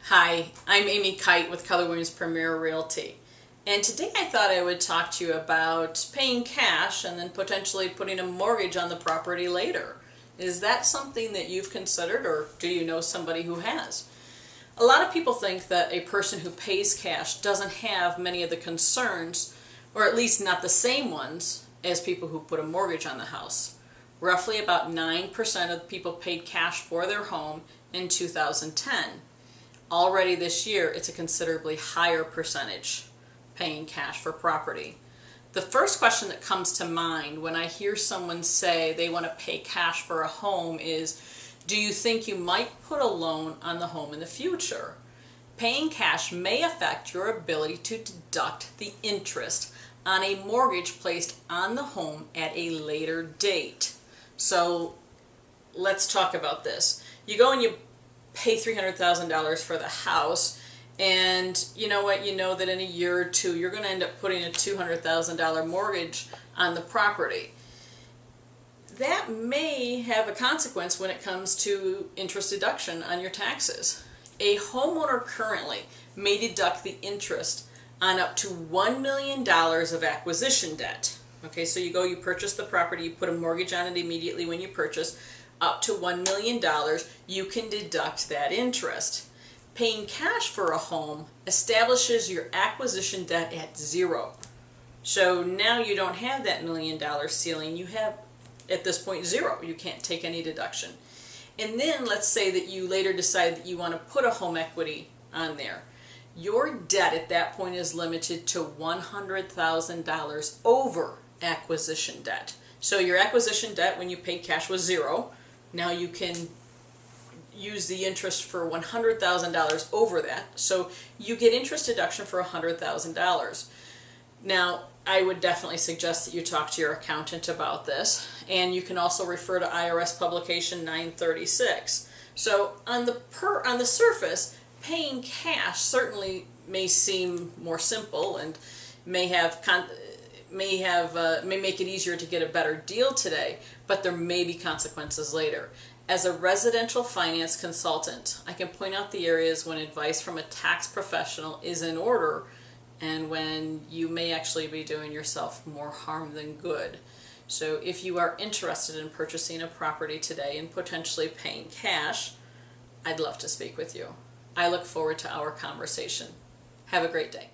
Hi, I'm Amy Kite with Keller Williams Premier Realty. And today I thought I would talk to you about paying cash and then potentially putting a mortgage on the property later. Is that something that you've considered, or do you know somebody who has? A lot of people think that a person who pays cash doesn't have many of the concerns, or at least not the same ones, as people who put a mortgage on the house. Roughly about 9% of people paid cash for their home in 2010. Already this year, it's a considerably higher percentage paying cash for property. The first question that comes to mind when I hear someone say they want to pay cash for a home is, do you think you might put a loan on the home in the future? Paying cash may affect your ability to deduct the interest on a mortgage placed on the home at a later date. So let's talk about this. You go and you pay $300,000 for the house, and you know what, you know that in a year or two you're going to end up putting a $200,000 mortgage on the property. That may have a consequence when it comes to interest deduction on your taxes. A homeowner currently may deduct the interest on up to $1 million of acquisition debt. Okay, so you purchase the property, you put a mortgage on it immediately when you purchase. Up to $1 million, you can deduct that interest. Paying cash for a home establishes your acquisition debt at zero. So now you don't have that $1 million ceiling. You have, at this point, zero. You can't take any deduction. And then let's say that you later decide that you want to put a home equity on there. Your debt at that point is limited to $100,000 over acquisition debt. So your acquisition debt when you paid cash was zero. Now you can use the interest for $100,000 over that. So you get interest deduction for $100,000. Now, I would definitely suggest that you talk to your accountant about this, and you can also refer to IRS publication 936. So on the surface, paying cash certainly may seem more simple and may make it easier to get a better deal today, but there may be consequences later. As a residential finance consultant, I can point out the areas when advice from a tax professional is in order and when you may actually be doing yourself more harm than good. So if you are interested in purchasing a property today and potentially paying cash, I'd love to speak with you. I look forward to our conversation. Have a great day.